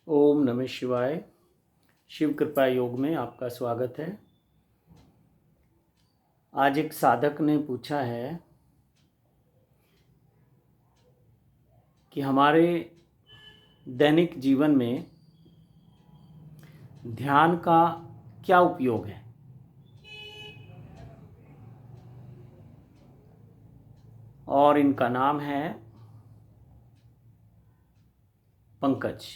ओम नमः शिवाय। शिव कृपा योग में आपका स्वागत है। आज एक साधक ने पूछा है कि हमारे दैनिक जीवन में ध्यान का क्या उपयोग है। और इनका नाम है पंकज।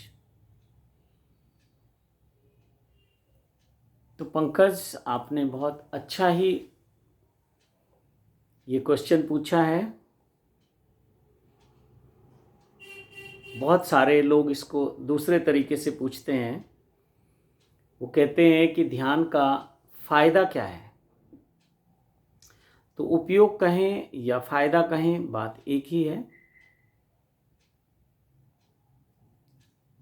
तो पंकज, आपने बहुत अच्छा ही ये क्वेश्चन पूछा है। बहुत सारे लोग इसको दूसरे तरीके से पूछते हैं। वो कहते हैं कि ध्यान का फ़ायदा क्या है। तो उपयोग कहें या फ़ायदा कहें, बात एक ही है।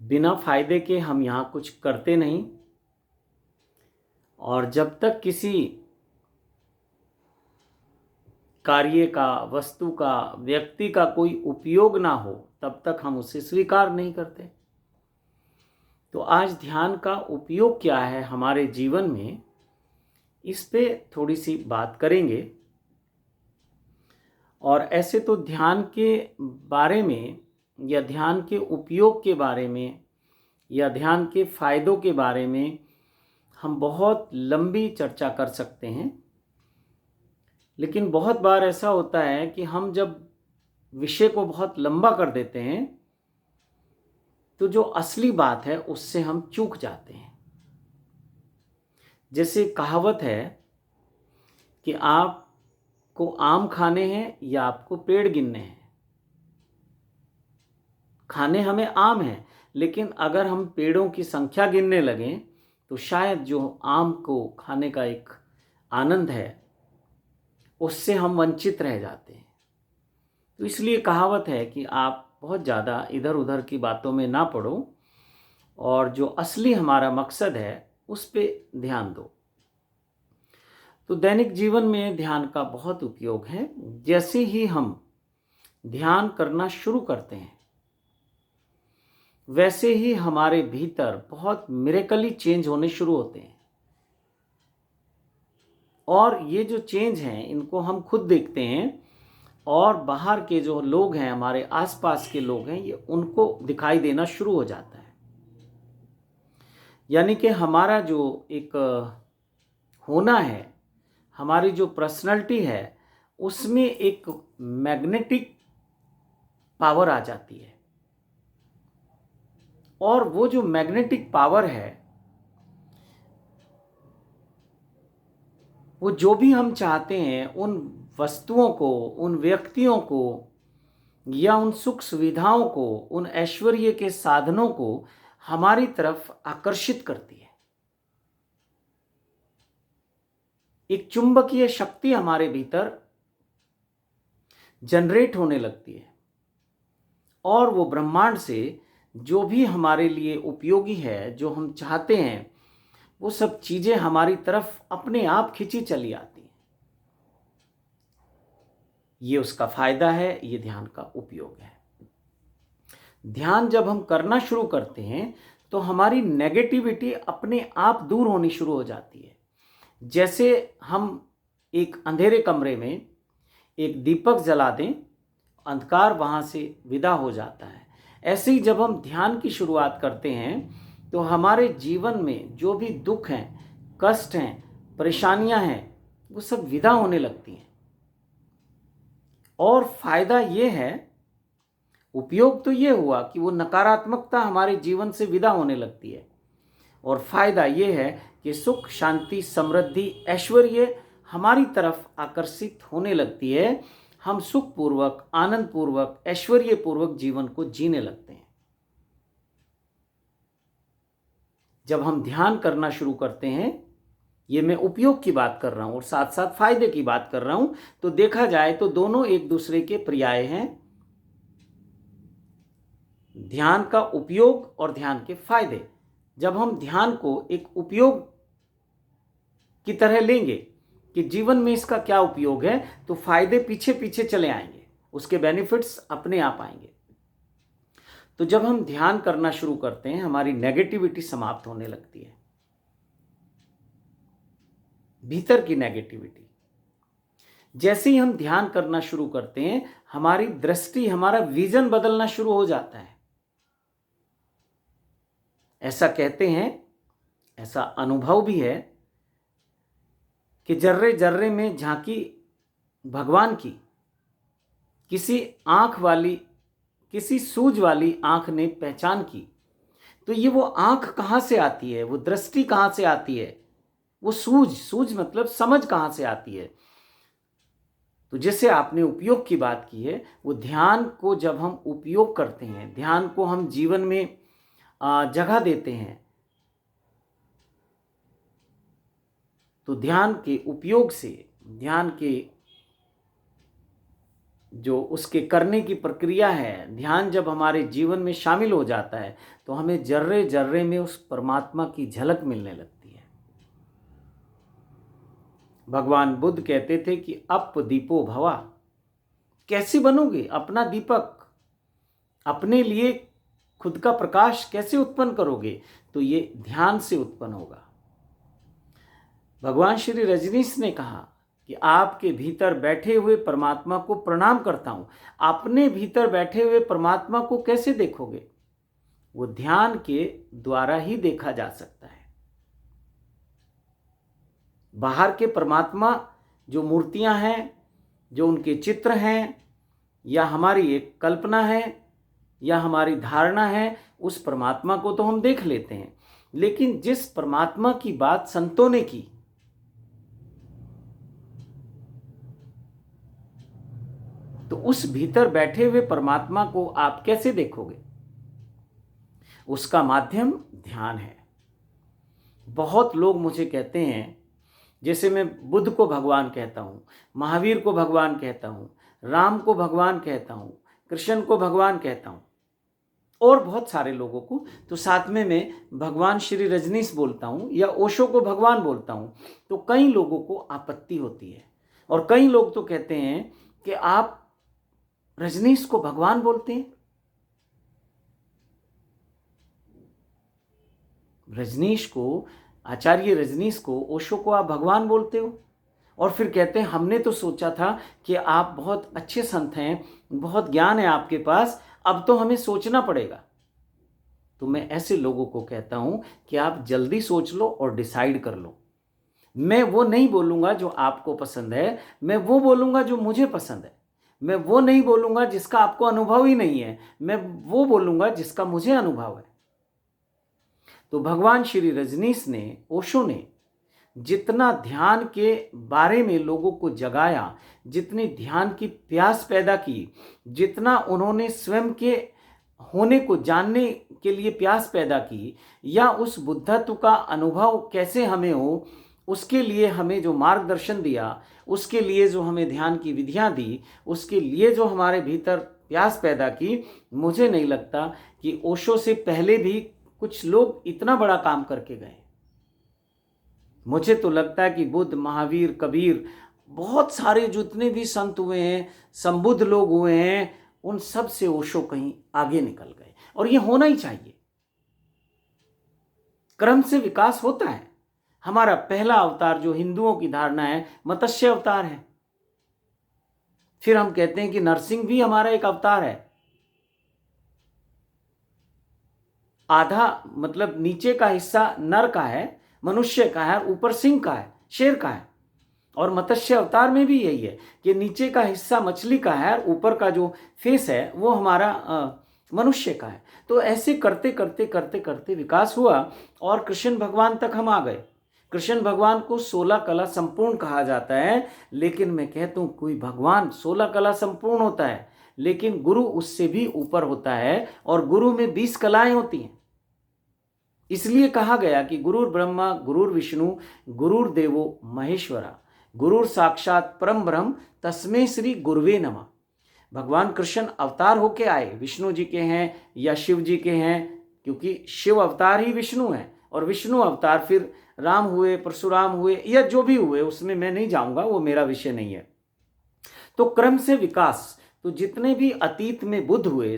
बिना फ़ायदे के हम यहाँ कुछ करते नहीं, और जब तक किसी कार्य का, वस्तु का, व्यक्ति का कोई उपयोग ना हो तब तक हम उसे स्वीकार नहीं करते। तो आज ध्यान का उपयोग क्या है हमारे जीवन में, इस पे थोड़ी सी बात करेंगे। और ऐसे तो ध्यान के बारे में या ध्यान के उपयोग के बारे में या ध्यान के फायदों के बारे में हम बहुत लंबी चर्चा कर सकते हैं। लेकिन बहुत बार ऐसा होता है कि हम जब विषय को बहुत लंबा कर देते हैं तो जो असली बात है उससे हम चूक जाते हैं। जैसे कहावत है कि आपको आम खाने हैं या आपको पेड़ गिनने हैं। खाने हमें आम हैं, लेकिन अगर हम पेड़ों की संख्या गिनने लगें तो शायद जो आम को खाने का एक आनंद है उससे हम वंचित रह जाते हैं। तो इसलिए कहावत है कि आप बहुत ज़्यादा इधर उधर की बातों में ना पड़ो और जो असली हमारा मकसद है उस पे ध्यान दो। तो दैनिक जीवन में ध्यान का बहुत उपयोग है। जैसे ही हम ध्यान करना शुरू करते हैं वैसे ही हमारे भीतर बहुत मिरेकली चेंज होने शुरू होते हैं। और ये जो चेंज हैं इनको हम खुद देखते हैं और बाहर के जो लोग हैं, हमारे आसपास के लोग हैं, ये उनको दिखाई देना शुरू हो जाता है। यानी कि हमारा जो एक होना है, हमारी जो पर्सनालिटी है, उसमें एक मैग्नेटिक पावर आ जाती है। और वो जो मैग्नेटिक पावर है, वो जो भी हम चाहते हैं उन वस्तुओं को, उन व्यक्तियों को या उन सुख सुविधाओं को, उन ऐश्वर्य के साधनों को हमारी तरफ आकर्षित करती है। एक चुंबकीय शक्ति हमारे भीतर जनरेट होने लगती है और वो ब्रह्मांड से जो भी हमारे लिए उपयोगी है, जो हम चाहते हैं, वो सब चीजें हमारी तरफ अपने आप खिंची चली आती हैं। ये उसका फायदा है, ये ध्यान का उपयोग है। ध्यान जब हम करना शुरू करते हैं तो हमारी नेगेटिविटी अपने आप दूर होनी शुरू हो जाती है। जैसे हम एक अंधेरे कमरे में एक दीपक जला दें, अंधकार वहाँ से विदा हो जाता है। ऐसे ही जब हम ध्यान की शुरुआत करते हैं तो हमारे जीवन में जो भी दुख हैं, कष्ट हैं, परेशानियां हैं, वो सब विदा होने लगती हैं। और फायदा ये है, उपयोग तो ये हुआ कि वो नकारात्मकता हमारे जीवन से विदा होने लगती है। और फायदा ये है कि सुख, शांति, समृद्धि, ऐश्वर्य हमारी तरफ आकर्षित होने लगती है। हम सुखपूर्वक, आनंद पूर्वक, ऐश्वर्य पूर्वक जीवन को जीने लगते हैं। जब हम ध्यान करना शुरू करते हैं, ये मैं उपयोग की बात कर रहा हूं और साथ साथ फायदे की बात कर रहा हूं, तो देखा जाए तो दोनों एक दूसरे के पर्याय हैं। ध्यान का उपयोग और ध्यान के फायदे। जब हम ध्यान को एक उपयोग की तरह लेंगे कि जीवन में इसका क्या उपयोग है, तो फायदे पीछे पीछे चले आएंगे, उसके बेनिफिट्स अपने आप आएंगे। तो जब हम ध्यान करना शुरू करते हैं, हमारी नेगेटिविटी समाप्त होने लगती है, भीतर की नेगेटिविटी। जैसे ही हम ध्यान करना शुरू करते हैं, हमारी दृष्टि, हमारा विजन बदलना शुरू हो जाता है। ऐसा कहते हैं, ऐसा अनुभव भी है कि जर्रे जर्रे में झांकी भगवान की, किसी आंख वाली, किसी सूझ वाली आंख ने पहचान की। तो ये वो आंख कहाँ से आती है, वो दृष्टि कहाँ से आती है, वो सूझ मतलब समझ कहाँ से आती है। तो जैसे आपने उपयोग की बात की है, वो ध्यान को जब हम उपयोग करते हैं, ध्यान को हम जीवन में जगह देते हैं, तो ध्यान के उपयोग से, ध्यान के जो उसके करने की प्रक्रिया है, ध्यान जब हमारे जीवन में शामिल हो जाता है, तो हमें जर्रे जर्रे में उस परमात्मा की झलक मिलने लगती है। भगवान बुद्ध कहते थे कि अप दीपो भवा। कैसे बनोगे अपना दीपक, अपने लिए खुद का प्रकाश कैसे उत्पन्न करोगे? तो ये ध्यान से उत्पन्न होगा। भगवान श्री रजनीश ने कहा कि आपके भीतर बैठे हुए परमात्मा को प्रणाम करता हूं। अपने भीतर बैठे हुए परमात्मा को कैसे देखोगे? वो ध्यान के द्वारा ही देखा जा सकता है। बाहर के परमात्मा, जो मूर्तियां हैं, जो उनके चित्र हैं, या हमारी एक कल्पना है, या हमारी धारणा है, उस परमात्मा को तो हम देख लेते हैं। लेकिन जिस परमात्मा की बात संतों ने की, तो उस भीतर बैठे हुए परमात्मा को आप कैसे देखोगे? उसका माध्यम ध्यान है। बहुत लोग मुझे कहते हैं, जैसे मैं बुद्ध को भगवान कहता हूं, महावीर को भगवान कहता हूं, राम को भगवान कहता हूं, कृष्ण को भगवान कहता हूं, और बहुत सारे लोगों को, तो साथ में मैं भगवान श्री रजनीश बोलता हूं या ओशो को भगवान बोलता हूं, तो कई लोगों को आपत्ति होती है। और कई लोग तो कहते हैं कि आप रजनीश को भगवान बोलते हैं, रजनीश को, आचार्य रजनीश को, ओशो को आप भगवान बोलते हो। और फिर कहते हैं हमने तो सोचा था कि आप बहुत अच्छे संत हैं, बहुत ज्ञान है आपके पास, अब तो हमें सोचना पड़ेगा। तो मैं ऐसे लोगों को कहता हूं कि आप जल्दी सोच लो और डिसाइड कर लो। मैं वो नहीं बोलूंगा जो आपको पसंद है, मैं वो बोलूंगा जो मुझे पसंद है। मैं वो नहीं बोलूंगा जिसका आपको अनुभव ही नहीं है, मैं वो बोलूंगा जिसका मुझे अनुभव है। तो भगवान श्री रजनीश ने, ओशो ने जितना ध्यान के बारे में लोगों को जगाया, जितनी ध्यान की प्यास पैदा की, जितना उन्होंने स्वयं के होने को जानने के लिए प्यास पैदा की, या उस बुद्धत्व का अनुभव कैसे हमें हो, उसके लिए हमें जो मार्गदर्शन दिया, उसके लिए जो हमें ध्यान की विधियां दी, उसके लिए जो हमारे भीतर प्यास पैदा की, मुझे नहीं लगता कि ओशो से पहले भी कुछ लोग इतना बड़ा काम करके गए। मुझे तो लगता है कि बुद्ध, महावीर, कबीर, बहुत सारे जितने भी संत हुए हैं, संबुद्ध लोग हुए हैं, उन सब से ओशो कहीं आगे निकल गए। और ये होना ही चाहिए। क्रम से विकास होता है। हमारा पहला अवतार, जो हिंदुओं की धारणा है, मत्स्य अवतार है। फिर हम कहते हैं कि नरसिंह भी हमारा एक अवतार है। आधा मतलब नीचे का हिस्सा नर का है, मनुष्य का है, ऊपर सिंह का है, शेर का है। और मत्स्य अवतार में भी यही है कि नीचे का हिस्सा मछली का है, ऊपर का जो फेस है वो हमारा मनुष्य का है। तो ऐसे करते करते करते करते विकास हुआ और कृष्ण भगवान तक हम आ गए। कृष्ण भगवान को 16 कला संपूर्ण कहा जाता है, लेकिन मैं कहता हूँ कोई भगवान 16 कला संपूर्ण होता है, लेकिन गुरु उससे भी ऊपर होता है, और गुरु में 20 कलाएं होती हैं। इसलिए कहा गया कि गुरुर ब्रह्मा गुरुर विष्णु गुरुर देवो महेश्वरा, गुरुर साक्षात परम ब्रह्म तस्मै श्री गुरुवे नमः। भगवान कृष्ण अवतार होके आए, विष्णु जी के हैं या शिव जी के हैं, क्योंकि शिव अवतार ही विष्णु हैं, और विष्णु अवतार फिर राम हुए, परशुराम हुए, या जो भी हुए, उसमें मैं नहीं जाऊंगा, वो मेरा विषय नहीं है। तो क्रम से विकास, तो जितने भी अतीत में बुद्ध हुए,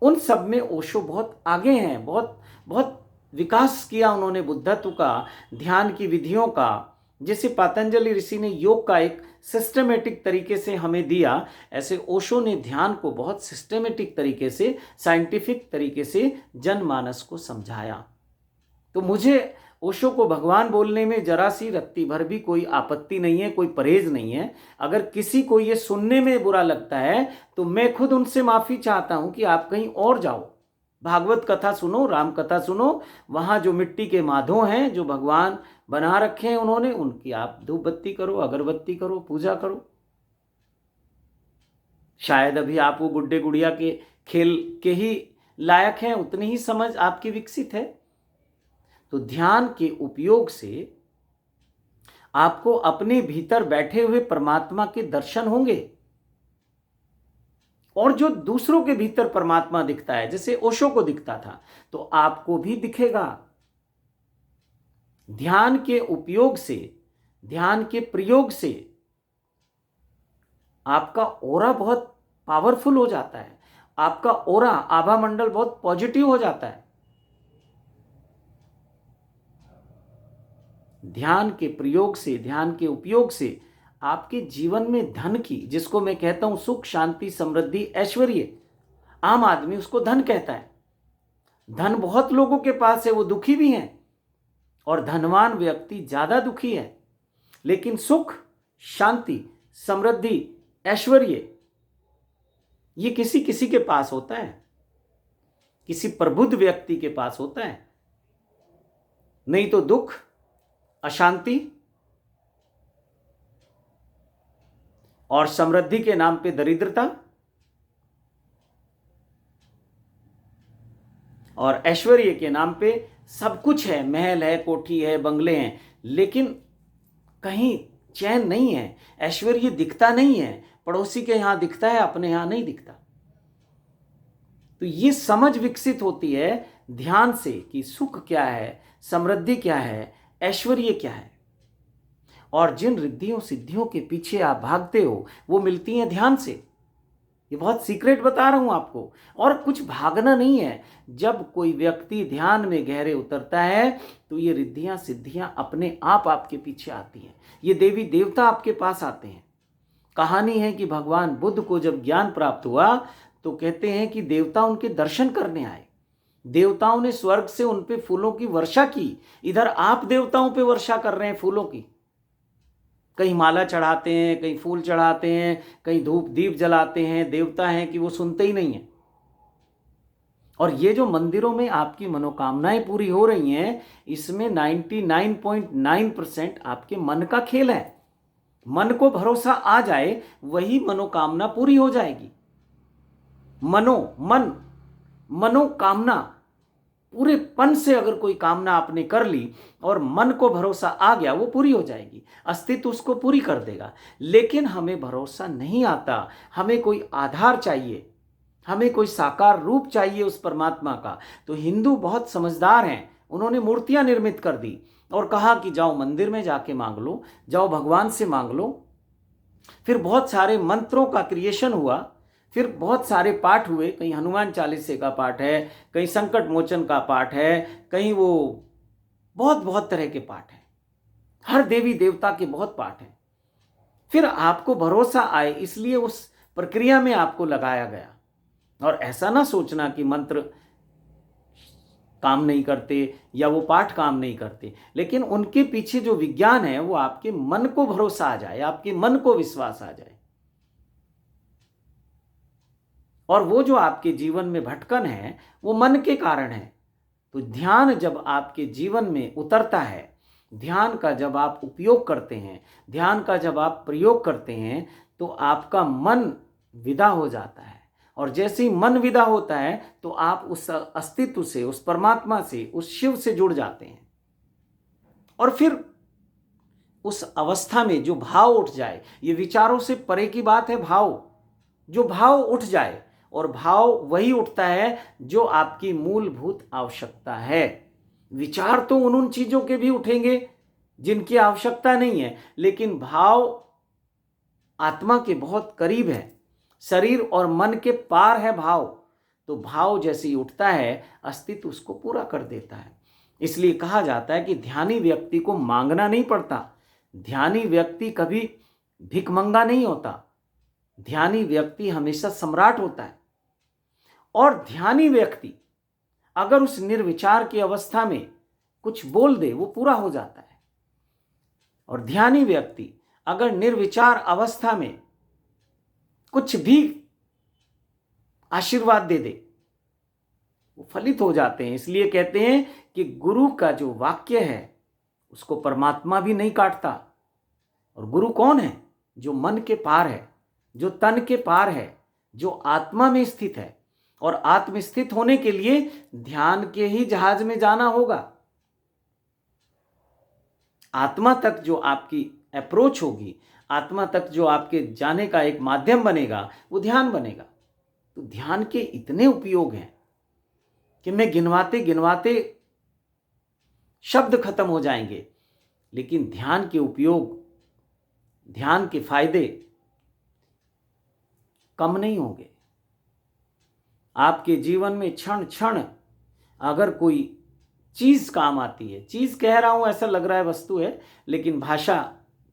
उन सब में ओशो बहुत आगे हैं, बहुत बहुत विकास किया उन्होंने बुद्धत्व का, ध्यान की विधियों का। जैसे पतंजलि ऋषि ने योग का एक सिस्टमेटिक तरीके से हमें दिया, ऐसे ओशो ने ध्यान को बहुत सिस्टमेटिक तरीके से, साइंटिफिक तरीके से जनमानस को समझाया। तो मुझे ओशो को भगवान बोलने में जरा सी रत्ती भर भी कोई आपत्ति नहीं है, कोई परहेज नहीं है। अगर किसी को ये सुनने में बुरा लगता है तो मैं खुद उनसे माफी चाहता हूं कि आप कहीं और जाओ, भागवत कथा सुनो, राम कथा सुनो, वहां जो मिट्टी के माधो हैं, जो भगवान बना रखे हैं उन्होंने, उनकी आप धूप बत्ती करो, अगरबत्ती करो, पूजा करो। शायद अभी आप वो गुड्डे गुड़िया के खेल के ही लायक हैं, उतनी ही समझ आपकी विकसित है। तो ध्यान के उपयोग से आपको अपने भीतर बैठे हुए परमात्मा के दर्शन होंगे, और जो दूसरों के भीतर परमात्मा दिखता है, जैसे ओशो को दिखता था, तो आपको भी दिखेगा। ध्यान के उपयोग से, ध्यान के प्रयोग से आपका ओरा बहुत पावरफुल हो जाता है, आपका ओरा, आभा मंडल बहुत पॉजिटिव हो जाता है। ध्यान के प्रयोग से, ध्यान के उपयोग से आपके जीवन में धन की, जिसको मैं कहता हूं सुख, शांति, समृद्धि, ऐश्वर्य, आम आदमी उसको धन कहता है। धन बहुत लोगों के पास है, वो दुखी भी हैं, और धनवान व्यक्ति ज्यादा दुखी है। लेकिन सुख, शांति, समृद्धि, ऐश्वर्य ये किसी किसी के पास होता है, किसी प्रबुद्ध व्यक्ति के पास होता है। नहीं तो दुख, अशांति और समृद्धि के नाम पे दरिद्रता, और ऐश्वर्य के नाम पे सब कुछ है, महल है, कोठी है, बंगले हैं, लेकिन कहीं चैन नहीं है, ऐश्वर्य दिखता नहीं है, पड़ोसी के यहां दिखता है, अपने यहां नहीं दिखता। तो ये समझ विकसित होती है ध्यान से कि सुख क्या है, समृद्धि क्या है, ऐश्वर्य क्या है। और जिन रिद्धियों सिद्धियों के पीछे आप भागते हो वो मिलती हैं ध्यान से। ये बहुत सीक्रेट बता रहा हूं आपको, और कुछ भागना नहीं है। जब कोई व्यक्ति ध्यान में गहरे उतरता है तो ये रिद्धियां सिद्धियां अपने आप आपके पीछे आती हैं, ये देवी देवता आपके पास आते हैं। कहानी है कि भगवान बुद्ध को जब ज्ञान प्राप्त हुआ तो कहते हैं कि देवता उनके दर्शन करने आए। देवताओं ने स्वर्ग से उन पे फूलों की वर्षा की, इधर आप देवताओं पे वर्षा कर रहे हैं फूलों की। कहीं माला चढ़ाते हैं, कहीं फूल चढ़ाते हैं, कहीं धूप दीप जलाते हैं, देवता हैं कि वो सुनते ही नहीं है। और ये जो मंदिरों में आपकी मनोकामनाएं पूरी हो रही हैं, इसमें 99.9% आपके मन का खेल है। मन को भरोसा आ जाए वही मनोकामना पूरी हो जाएगी। मनोकामना पूरे पन से अगर कोई कामना आपने कर ली और मन को भरोसा आ गया, वो पूरी हो जाएगी, अस्तित्व उसको पूरी कर देगा। लेकिन हमें भरोसा नहीं आता, हमें कोई आधार चाहिए, हमें कोई साकार रूप चाहिए उस परमात्मा का। तो हिंदू बहुत समझदार हैं, उन्होंने मूर्तियां निर्मित कर दी और कहा कि जाओ मंदिर में जाके मांग लो, जाओ भगवान से मांग लो। फिर बहुत सारे मंत्रों का क्रिएशन हुआ, फिर बहुत सारे पाठ हुए, कहीं हनुमान चालीसे का पाठ है, कहीं संकट मोचन का पाठ है, कहीं वो बहुत बहुत तरह के पाठ हैं, हर देवी देवता के बहुत पाठ हैं। फिर आपको भरोसा आए इसलिए उस प्रक्रिया में आपको लगाया गया। और ऐसा ना सोचना कि मंत्र काम नहीं करते या वो पाठ काम नहीं करते, लेकिन उनके पीछे जो विज्ञान है वो आपके मन को भरोसा आ जाए, आपके मन को विश्वास आ जाए। और वो जो आपके जीवन में भटकन है वो मन के कारण है। तो ध्यान जब आपके जीवन में उतरता है, ध्यान का जब आप उपयोग करते हैं, ध्यान का जब आप प्रयोग करते हैं, तो आपका मन विदा हो जाता है। और जैसे ही मन विदा होता है तो आप उस अस्तित्व से, उस परमात्मा से, उस शिव से जुड़ जाते हैं। और फिर उस अवस्था में जो भाव उठ जाए, ये विचारों से परे की बात है, भाव, जो भाव उठ जाए, और भाव वही उठता है जो आपकी मूलभूत आवश्यकता है। विचार तो उन चीजों के भी उठेंगे जिनकी आवश्यकता नहीं है, लेकिन भाव आत्मा के बहुत करीब है, शरीर और मन के पार है भाव। तो भाव जैसे ही उठता है, अस्तित्व उसको पूरा कर देता है। इसलिए कहा जाता है कि ध्यानी व्यक्ति को मांगना नहीं पड़ता, ध्यानी व्यक्ति कभी भिखमंगा नहीं होता, ध्यानी व्यक्ति हमेशा सम्राट होता है। और ध्यानी व्यक्ति अगर उस निर्विचार की अवस्था में कुछ बोल दे, वो पूरा हो जाता है। और ध्यानी व्यक्ति अगर निर्विचार अवस्था में कुछ भी आशीर्वाद दे दे, वो फलित हो जाते हैं। इसलिए कहते हैं कि गुरु का जो वाक्य है उसको परमात्मा भी नहीं काटता। और गुरु कौन है? जो मन के पार है, जो तन के पार है, जो आत्मा में स्थित है। और आत्म स्थित होने के लिए ध्यान के ही जहाज में जाना होगा। आत्मा तक जो आपकी अप्रोच होगी, आत्मा तक जो आपके जाने का एक माध्यम बनेगा, वो ध्यान बनेगा। तो ध्यान के इतने उपयोग हैं कि मैं गिनवाते गिनवाते शब्द खत्म हो जाएंगे, लेकिन ध्यान के उपयोग, ध्यान के फायदे कम नहीं होंगे। आपके जीवन में क्षण क्षण अगर कोई चीज काम आती है, चीज कह रहा हूं ऐसा लग रहा है वस्तु है, लेकिन भाषा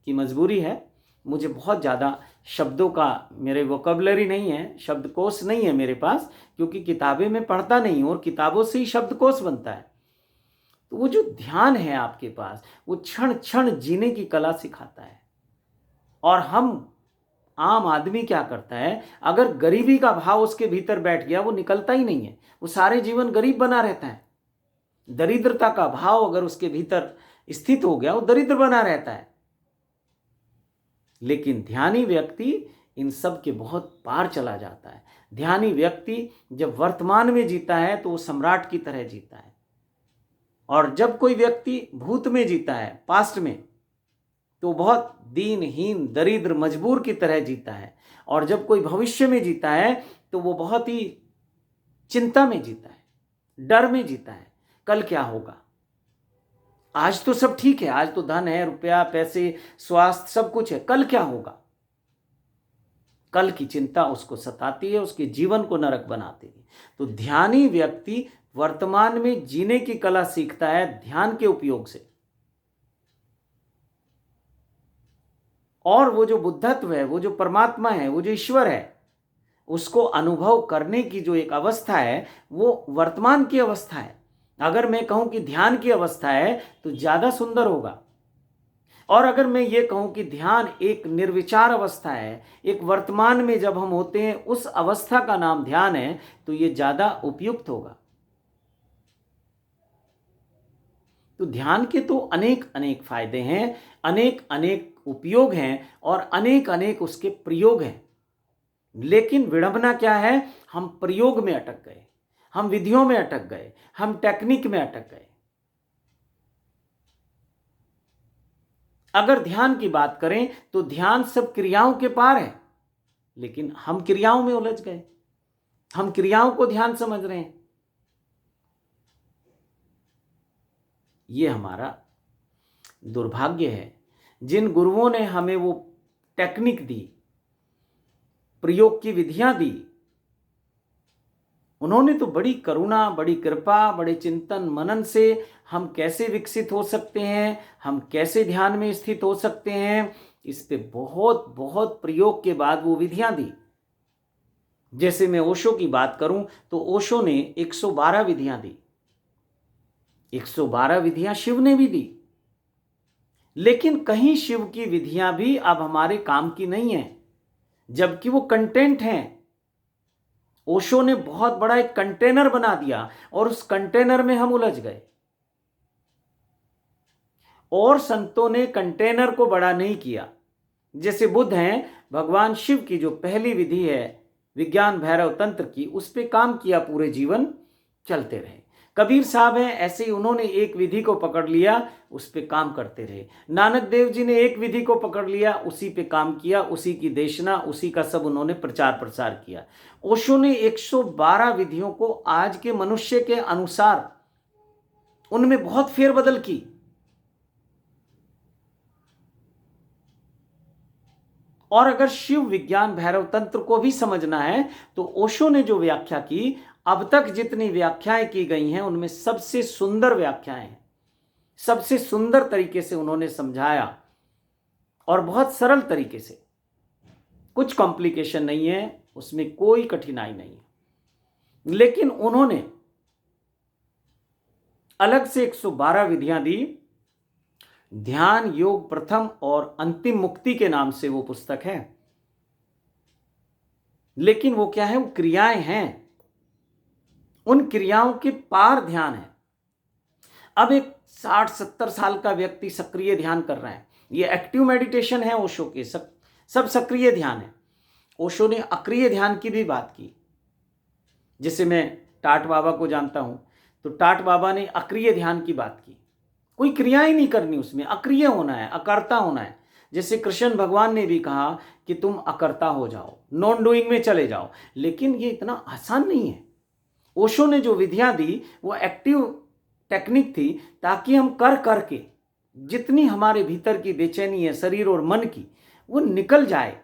की मजबूरी है। मुझे बहुत ज़्यादा शब्दों का मेरे वोकैबुलरी नहीं है, शब्दकोश नहीं है मेरे पास, क्योंकि किताबें मैं पढ़ता नहीं हूँ और किताबों से ही शब्दकोश बनता है। तो वो जो ध्यान है आपके पास, वो क्षण क्षण जीने की कला सिखाता है। और हम आम आदमी क्या करता है, अगर गरीबी का भाव उसके भीतर बैठ गया, वो निकलता ही नहीं है, वो सारे जीवन गरीब बना रहता है। दरिद्रता का भाव अगर उसके भीतर स्थित हो गया, वो दरिद्र बना रहता है। लेकिन ध्यानी व्यक्ति इन सब के बहुत पार चला जाता है। ध्यानी व्यक्ति जब वर्तमान में जीता है तो वो सम्राट की तरह जीता है। और जब कोई व्यक्ति भूत में जीता है, पास्ट में, तो बहुत दीनहीन, दरिद्र, मजबूर की तरह जीता है। और जब कोई भविष्य में जीता है तो वो बहुत ही चिंता में जीता है, डर में जीता है, कल क्या होगा। आज तो सब ठीक है, आज तो धन है, रुपया, पैसे, स्वास्थ्य, सब कुछ है, कल क्या होगा। कल की चिंता उसको सताती है, उसके जीवन को नरक बनाती है। तो ध्यानी व्यक्ति वर्तमान में जीने की कला सीखता है ध्यान के उपयोग से। और वो जो बुद्धत्व है, वो जो परमात्मा है, वो जो ईश्वर है, उसको अनुभव करने की जो एक अवस्था है, वो वर्तमान की अवस्था है। अगर मैं कहूं कि ध्यान की अवस्था है तो ज्यादा सुंदर होगा। और अगर मैं ये कहूं कि ध्यान एक निर्विचार अवस्था है, एक वर्तमान में जब हम होते हैं उस अवस्था का नाम ध्यान है, तो ये ज्यादा उपयुक्त होगा। तो ध्यान के तो अनेक अनेक फायदे हैं, अनेक अनेक उपयोग हैं और अनेक अनेक उसके प्रयोग हैं। लेकिन विडंबना क्या है, हम प्रयोग में अटक गए, हम विधियों में अटक गए, हम टेक्निक में अटक गए। अगर ध्यान की बात करें तो ध्यान सब क्रियाओं के पार है, लेकिन हम क्रियाओं में उलझ गए, हम क्रियाओं को ध्यान समझ रहे हैं। ये हमारा दुर्भाग्य है। जिन गुरुओं ने हमें वो टेक्निक दी, प्रयोग की विधियां दी, उन्होंने तो बड़ी करुणा, बड़ी कृपा, बड़े चिंतन मनन से हम कैसे विकसित हो सकते हैं, हम कैसे ध्यान में स्थित हो सकते हैं, इस पे बहुत बहुत प्रयोग के बाद वो विधियां दी। जैसे मैं ओशो की बात करूं तो ओशो ने 112 विधियां दी। 112 विधियां शिव ने भी दी, लेकिन कहीं शिव की विधियां भी अब हमारे काम की नहीं है, जबकि वो कंटेंट हैं। ओशो ने बहुत बड़ा एक कंटेनर बना दिया और उस कंटेनर में हम उलझ गए। और संतों ने कंटेनर को बड़ा नहीं किया। जैसे बुद्ध हैं, भगवान शिव की जो पहली विधि है विज्ञान भैरव तंत्र की, उस पे काम किया, पूरे जीवन चलते रहे। कबीर साहब हैं, ऐसे ही उन्होंने एक विधि को पकड़ लिया, उस पे काम करते रहे। नानक देव जी ने एक विधि को पकड़ लिया, उसी पे काम किया, उसी की देशना, उसी का सब उन्होंने प्रचार प्रसार किया। ओशो ने 112 विधियों को आज के मनुष्य के अनुसार उनमें बहुत फेरबदल की। और अगर शिव विज्ञान भैरव तंत्र को भी समझना है तो ओशो ने जो व्याख्या की, अब तक जितनी व्याख्याएं की गई हैं उनमें सबसे सुंदर व्याख्याएं हैं, सबसे सुंदर तरीके से उन्होंने समझाया और बहुत सरल तरीके से, कुछ कॉम्प्लिकेशन नहीं है उसमें, कोई कठिनाई नहीं है। लेकिन उन्होंने अलग से 112 विधियां दी। ध्यान योग प्रथम और अंतिम मुक्ति के नाम से वो पुस्तक है। लेकिन वो क्या है, वो क्रियाएं हैं, उन क्रियाओं के पार ध्यान है। अब एक 60-70 साल का व्यक्ति सक्रिय ध्यान कर रहा है, ये एक्टिव मेडिटेशन है ओशो के, सब सक्रिय ध्यान है। ओशो ने अक्रिय ध्यान की भी बात की। जिसे मैं टाट बाबा को जानता हूं, तो टाट बाबा ने अक्रिय ध्यान की बात की, कोई क्रियाएं नहीं करनी उसमें, अक्रिय होना है, अकर्ता होना है। जैसे कृष्ण भगवान ने भी कहा कि तुम अकर्ता हो जाओ, नॉन डूइंग में चले जाओ। लेकिन ये इतना आसान नहीं है। ओशो ने जो विधियां दी वो एक्टिव टेक्निक थी, ताकि हम कर करके जितनी हमारे भीतर की बेचैनी है शरीर और मन की, वो निकल जाए,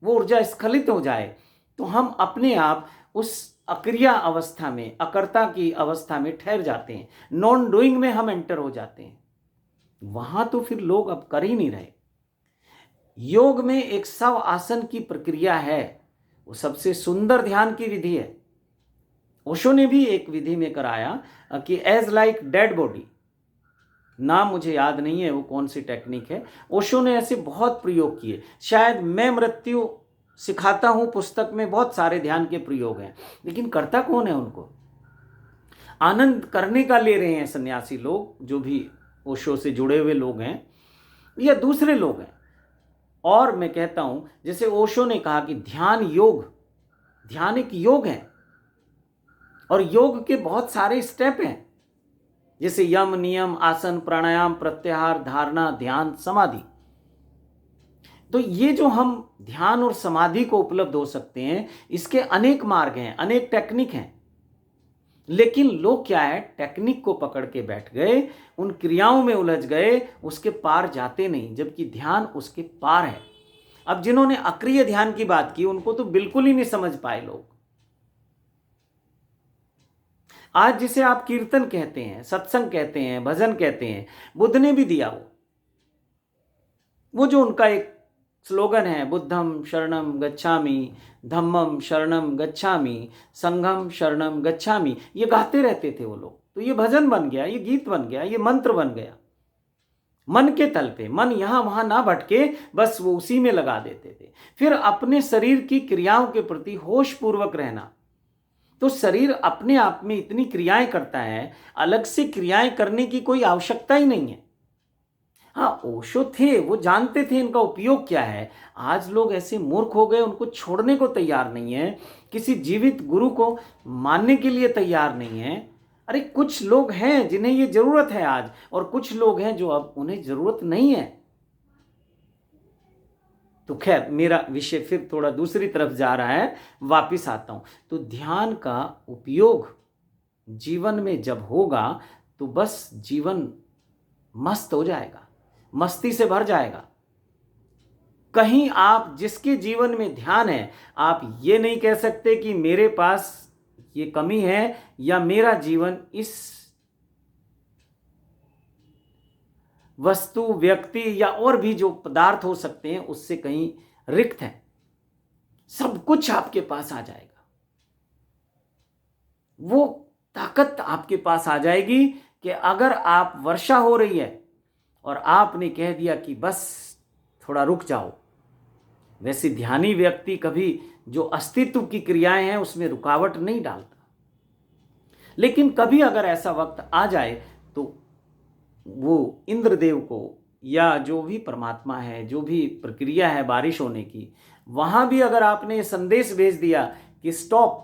वो ऊर्जा स्खलित हो जाए, तो हम अपने आप उस अक्रिया अवस्था में, अकर्ता की अवस्था में ठहर जाते हैं, नॉन डूइंग में हम एंटर हो जाते हैं। वहां तो फिर लोग अब कर ही नहीं रहे। योग में एक सव आसन की प्रक्रिया है, वो सबसे सुंदर ध्यान की विधि है। ओशो ने भी एक विधि में कराया कि एज लाइक डेड बॉडी, नाम मुझे याद नहीं है वो कौन सी टेक्निक है। ओशो ने ऐसे बहुत प्रयोग किए। शायद मैं मृत्यु सिखाता हूं पुस्तक में बहुत सारे ध्यान के प्रयोग हैं, लेकिन करता कौन है उनको? आनंद करने का ले रहे हैं सन्यासी लोग, जो भी ओशो से जुड़े हुए लोग हैं या दूसरे लोग हैं। और मैं कहता हूं, जैसे ओशो ने कहा कि ध्यान योग, ध्यान एक योग है और योग के बहुत सारे स्टेप हैं, जैसे यम, नियम, आसन, प्राणायाम, प्रत्याहार, धारणा, ध्यान, समाधि। तो ये जो हम ध्यान और समाधि को उपलब्ध हो सकते हैं, इसके अनेक मार्ग हैं, अनेक टेक्निक हैं। लेकिन लोग क्या है, टेक्निक को पकड़ के बैठ गए, उन क्रियाओं में उलझ गए, उसके पार जाते नहीं, जबकि ध्यान उसके पार है। अब जिन्होंने अक्रिय ध्यान की बात की, उनको तो बिल्कुल ही नहीं समझ पाए लोग। आज जिसे आप कीर्तन कहते हैं, सत्संग कहते हैं, भजन कहते हैं, बुद्ध ने भी दिया वो जो उनका एक स्लोगन है, बुद्धम शरणम गच्छामि, धम्मम शरणम गच्छामि, संघम शरणम गच्छामि, ये गाते रहते थे वो लोग। तो ये भजन बन गया, ये गीत बन गया, ये मंत्र बन गया। मन के तल पे, मन यहां वहां ना भटके, बस वो उसी में लगा देते थे। फिर अपने शरीर की क्रियाओं के प्रति होश पूर्वक रहना। तो शरीर अपने आप में इतनी क्रियाएं करता है, अलग से क्रियाएं करने की कोई आवश्यकता ही नहीं है। हाँ, ओशो थे, वो जानते थे इनका उपयोग क्या है। आज लोग ऐसे मूर्ख हो गए, उनको छोड़ने को तैयार नहीं है, किसी जीवित गुरु को मानने के लिए तैयार नहीं है। अरे कुछ लोग हैं जिन्हें ये जरूरत है आज, और कुछ लोग हैं जो अब उन्हें जरूरत नहीं है। तो खैर, मेरा विषय फिर थोड़ा दूसरी तरफ जा रहा है, वापिस आता हूं। तो ध्यान का उपयोग जीवन में जब होगा तो बस जीवन मस्त हो जाएगा, मस्ती से भर जाएगा। कहीं आप जिसके जीवन में ध्यान है, आप ये नहीं कह सकते कि मेरे पास ये कमी है या मेरा जीवन इस वस्तु, व्यक्ति या और भी जो पदार्थ हो सकते हैं उससे कहीं रिक्त है। सब कुछ आपके पास आ जाएगा। वो ताकत आपके पास आ जाएगी कि अगर आप वर्षा हो रही है और आपने कह दिया कि बस थोड़ा रुक जाओ। वैसे ध्यानी व्यक्ति कभी जो अस्तित्व की क्रियाएं हैं उसमें रुकावट नहीं डालता। लेकिन कभी अगर ऐसा वक्त आ जाए तो वो इंद्रदेव को या जो भी परमात्मा है, जो भी प्रक्रिया है बारिश होने की, वहां भी अगर आपने संदेश भेज दिया कि स्टॉप,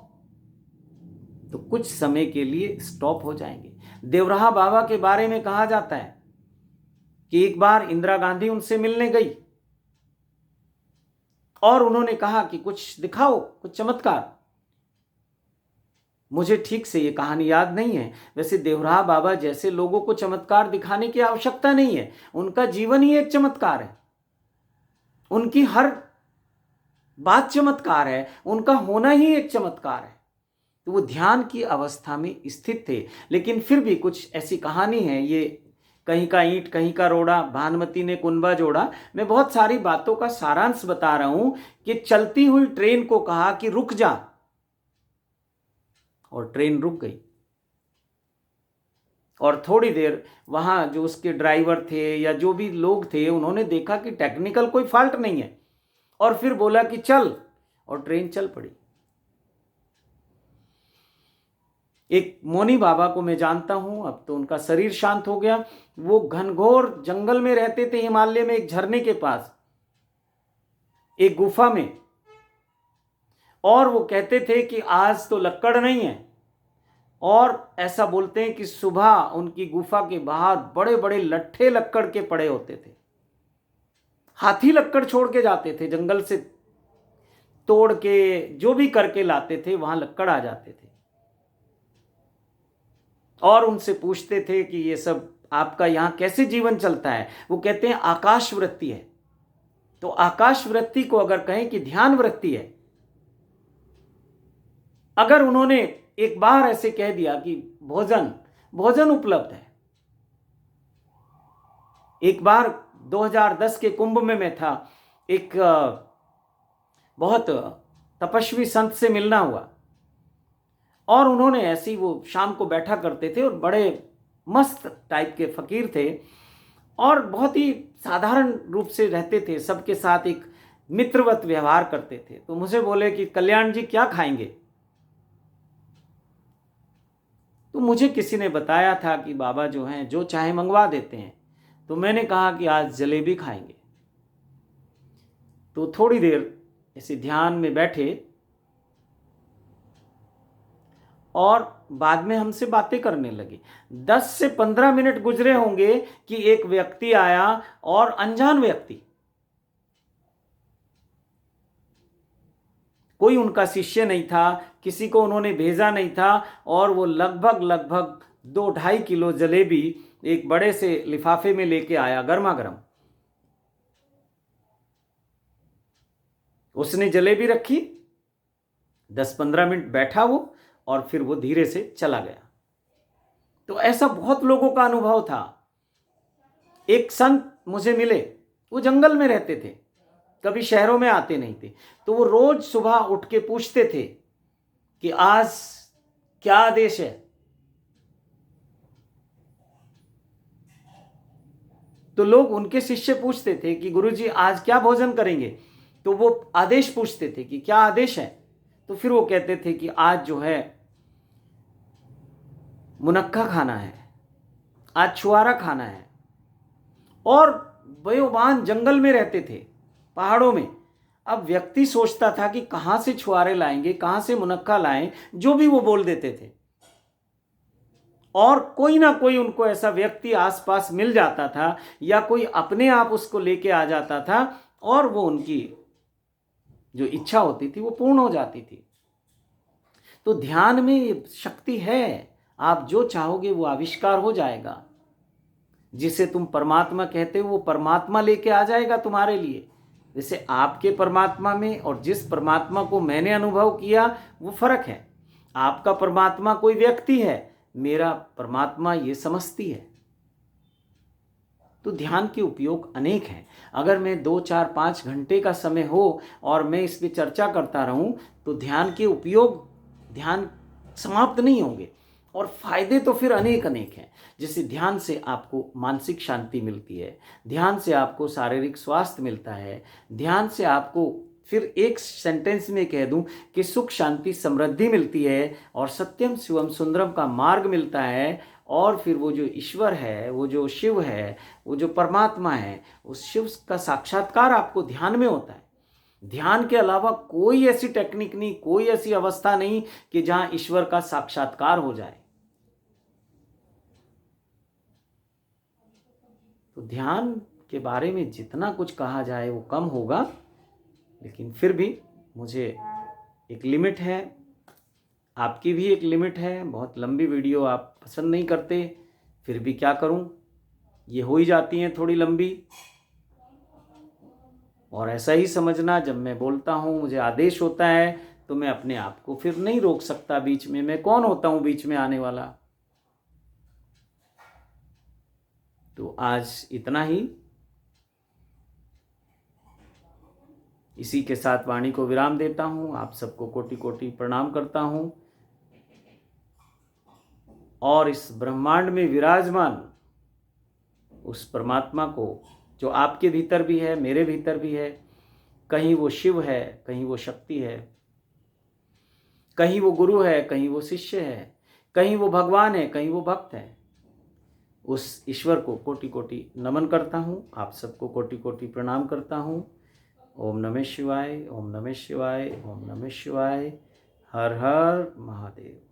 तो कुछ समय के लिए स्टॉप हो जाएंगे। देवराहा बाबा के बारे में कहा जाता है कि एक बार इंदिरा गांधी उनसे मिलने गई और उन्होंने कहा कि कुछ दिखाओ, कुछ चमत्कार। मुझे ठीक से ये कहानी याद नहीं है। वैसे देवराहा बाबा जैसे लोगों को चमत्कार दिखाने की आवश्यकता नहीं है, उनका जीवन ही एक चमत्कार है, उनकी हर बात चमत्कार है, उनका होना ही एक चमत्कार है। तो वो ध्यान की अवस्था में स्थित थे। लेकिन फिर भी कुछ ऐसी कहानी है, ये कहीं का ईंट कहीं का रोड़ा, भानुमति ने कुनबा जोड़ा। मैं बहुत सारी बातों का सारांश बता रहा हूं कि चलती हुई ट्रेन को कहा कि रुक जा, और ट्रेन रुक गई। और थोड़ी देर वहां जो उसके ड्राइवर थे या जो भी लोग थे, उन्होंने देखा कि टेक्निकल कोई फॉल्ट नहीं है, और फिर बोला कि चल, और ट्रेन चल पड़ी। एक मौनी बाबा को मैं जानता हूं, अब तो उनका शरीर शांत हो गया। वो घनघोर जंगल में रहते थे, हिमालय में एक झरने के पास, एक गुफा में। और वो कहते थे कि आज तो लक्कड़ नहीं है, और ऐसा बोलते हैं कि सुबह उनकी गुफा के बाहर बड़े बड़े लट्ठे लक्कड़ के पड़े होते थे। हाथी लक्कड़ छोड़ के जाते थे, जंगल से तोड़ के जो भी करके लाते थे, वहां लक्कड़ आ जाते थे। और उनसे पूछते थे कि ये सब आपका यहाँ कैसे जीवन चलता है। वो कहते हैं आकाश वृत्ति है। तो आकाश वृत्ति को अगर कहें कि ध्यान वृत्ति है, अगर उन्होंने एक बार ऐसे कह दिया कि भोजन भोजन उपलब्ध है। एक बार 2010 के कुंभ में मैं था, एक बहुत तपस्वी संत से मिलना हुआ, और उन्होंने ऐसी, वो शाम को बैठा करते थे और बड़े मस्त टाइप के फकीर थे, और बहुत ही साधारण रूप से रहते थे, सबके साथ एक मित्रवत व्यवहार करते थे। तो मुझे बोले कि कल्याण जी क्या खाएंगे। तो मुझे किसी ने बताया था कि बाबा जो हैं जो चाहे मंगवा देते हैं। तो मैंने कहा कि आज जलेबी खाएंगे। तो थोड़ी देर ऐसे ध्यान में बैठे, और बाद में हमसे बातें करने लगे। 10 से 15 मिनट गुजरे होंगे कि एक व्यक्ति आया, और अनजान व्यक्ति, कोई उनका शिष्य नहीं था, किसी को उन्होंने भेजा नहीं था, और वो लगभग 2-2.5 किलो जलेबी एक बड़े से लिफाफे में लेके आया, गर्मा गर्म। उसने जलेबी रखी, 10-15 मिनट बैठा वो, और फिर वो धीरे से चला गया। तो ऐसा बहुत लोगों का अनुभव था। एक संत मुझे मिले, वो जंगल में रहते थे, कभी शहरों में आते नहीं थे। तो वो रोज सुबह उठ के पूछते थे कि आज क्या आदेश है। तो लोग, उनके शिष्य पूछते थे कि गुरुजी आज क्या भोजन करेंगे। तो वो आदेश पूछते थे कि क्या आदेश है। तो फिर वो कहते थे कि आज जो है मुनक्का खाना है, आज छुआरा खाना है। और बयोबान जंगल में रहते थे, पहाड़ों में। अब व्यक्ति सोचता था कि कहां से छुआरे लाएंगे, कहां से मुनक्का लाएं, जो भी वो बोल देते थे। और कोई ना कोई उनको ऐसा व्यक्ति आसपास मिल जाता था, या कोई अपने आप उसको लेके आ जाता था, और वो उनकी जो इच्छा होती थी वो पूर्ण हो जाती थी। तो ध्यान में शक्ति है, आप जो चाहोगे वो आविष्कार हो जाएगा। जिसे तुम परमात्मा कहते हो वो परमात्मा लेके आ जाएगा तुम्हारे लिए। जैसे आपके परमात्मा में और जिस परमात्मा को मैंने अनुभव किया वो फर्क है। आपका परमात्मा कोई व्यक्ति है, मेरा परमात्मा ये समझती है। तो ध्यान के उपयोग अनेक हैं। अगर मैं 2, 4, 5 घंटे का समय हो और मैं इस पर चर्चा करता रहूं तो ध्यान के उपयोग, ध्यान समाप्त नहीं होंगे, और फायदे तो फिर अनेक हैं। जैसे ध्यान से आपको मानसिक शांति मिलती है, ध्यान से आपको शारीरिक स्वास्थ्य मिलता है, ध्यान से आपको, फिर एक सेंटेंस में कह दूं कि सुख शांति समृद्धि मिलती है, और सत्यम शिवम सुंदरम का मार्ग मिलता है। और फिर वो जो ईश्वर है, वो जो शिव है, वो जो परमात्मा है, उस शिव का साक्षात्कार आपको ध्यान में होता है। ध्यान के अलावा कोई ऐसी टेक्निक नहीं, कोई ऐसी अवस्था नहीं कि जहां ईश्वर का साक्षात्कार हो जाए। तो ध्यान के बारे में जितना कुछ कहा जाए वो कम होगा, लेकिन फिर भी मुझे एक लिमिट है, आपकी भी एक लिमिट है। बहुत लंबी वीडियो आप पसंद नहीं करते, फिर भी क्या करूं, ये हो ही जाती हैं थोड़ी लंबी। और ऐसा ही समझना, जब मैं बोलता हूं मुझे आदेश होता है तो मैं अपने आप को फिर नहीं रोक सकता बीच में। मैं कौन होता हूँ बीच में आने वाला। तो आज इतना ही। इसी के साथ वाणी को विराम देता हूँ। आप सबको कोटि कोटि प्रणाम करता हूँ। और इस ब्रह्मांड में विराजमान उस परमात्मा को, जो आपके भीतर भी है, मेरे भीतर भी है, कहीं वो शिव है, कहीं वो शक्ति है, कहीं वो गुरु है, कहीं वो शिष्य है, कहीं वो भगवान है, कहीं वो भक्त है, उस ईश्वर को कोटि कोटि नमन करता हूँ। आप सबको कोटि कोटि प्रणाम करता हूँ। ओम नमः शिवाय, ओम नमः शिवाय, ओम नमः शिवाय। हर हर महादेव।